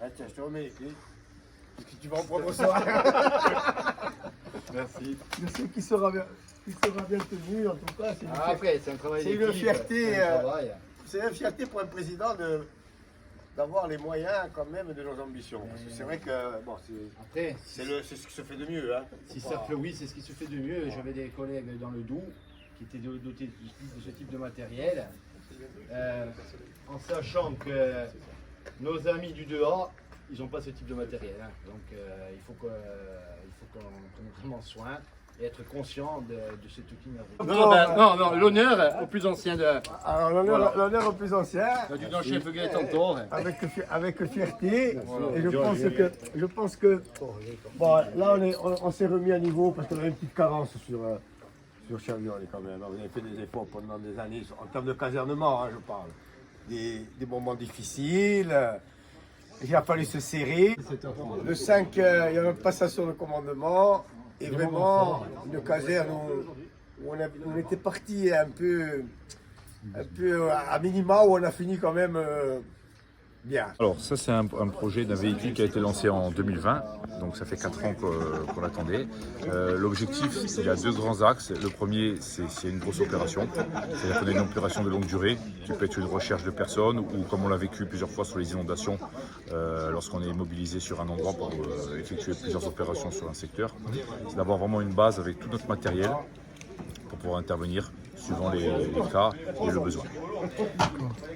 Ah, tiens, je te remets les clés. Qu'est-ce que tu vas en prendre au soir? Merci. Je sais qu'il sera bien tenu, en tout cas. Après, c'est un travail C'est une d'équipe, fierté, c'est un travail. C'est une fierté pour un président d'avoir les moyens quand même de nos ambitions. Parce que c'est vrai que bon, Après, c'est ce qui se fait de mieux. Hein. si ça fait oui, c'est ce qui se fait de mieux. J'avais des collègues dans le Doubs qui étaient dotés de ce type de matériel. En sachant que nos amis du 2A, ils n'ont pas ce type de matériel. Hein. Donc il faut qu'on prenne vraiment soin et être conscient de cette outil. Non, l'honneur au plus ancien de. Alors, l'honneur au plus ancien, Du grand chef Tantor. avec fierté. Et je pense que bon, là, on s'est remis à niveau parce qu'on a une petite carence sur Cherviol quand même. On a fait des efforts pendant des années, en termes de casernement, hein, je parle. Des moments difficiles. Il a fallu se serrer. Le 5, il y a une passation de commandement. Et vraiment, une caserne où on était parti un peu à minima, où on a fini quand même bien. Alors ça c'est un projet d'un véhicule qui a été lancé en 2020, donc ça fait 4 ans qu'on l'attendait. L'objectif, il y a 2 grands axes. Le premier, c'est une grosse opération, c'est-à-dire qu'on a une opération de longue durée, qui peut être une recherche de personnes ou comme on l'a vécu plusieurs fois sur les inondations, lorsqu'on est mobilisé sur un endroit pour effectuer plusieurs opérations sur un secteur. C'est d'avoir vraiment une base avec tout notre matériel pour pouvoir intervenir suivant les cas et le besoin.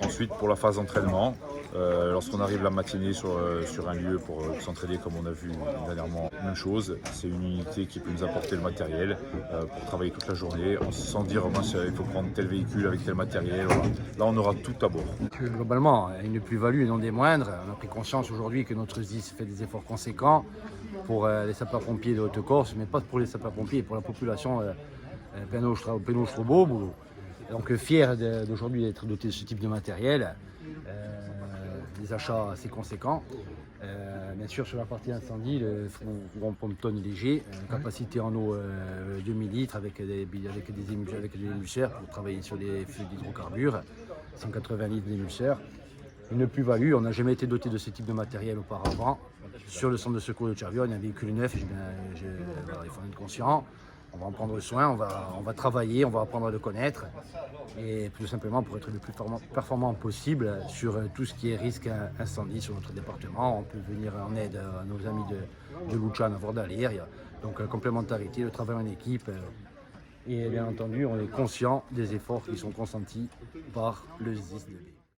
Ensuite, pour la phase d'entraînement, lorsqu'on arrive la matinée sur un lieu pour s'entraîner comme on a vu dernièrement, même chose, c'est une unité qui peut nous apporter le matériel pour travailler toute la journée, sans dire il faut prendre tel véhicule avec tel matériel, voilà. Là on aura tout à bord. Globalement, une plus-value et non des moindres. On a pris conscience aujourd'hui que notre SDIS fait des efforts conséquents pour les sapeurs-pompiers de Haute-Corse, mais pas pour les sapeurs-pompiers, pour la population Pénaud-Strobo. Donc fier d'aujourd'hui d'être doté de ce type de matériel, des achats assez conséquents. Bien sûr sur la partie incendie, le grand pompe-tonne léger, capacité en eau 2000 litres avec des émulseurs pour travailler sur des feux d'hydrocarbures, 180 litres d'émulseurs. Une plus-value, on n'a jamais été doté de ce type de matériel auparavant. Sur le centre de secours de Cherviol, il y a un véhicule neuf, il faut en être conscient. On va en prendre soin, on va travailler, on va apprendre à le connaître et tout simplement pour être le plus performant possible sur tout ce qui est risque incendie sur notre département. On peut venir en aide à nos amis de Luchan à Vordalir. Donc complémentarité, le travail en équipe et bien entendu on est conscient des efforts qui sont consentis par le SDIS 2B.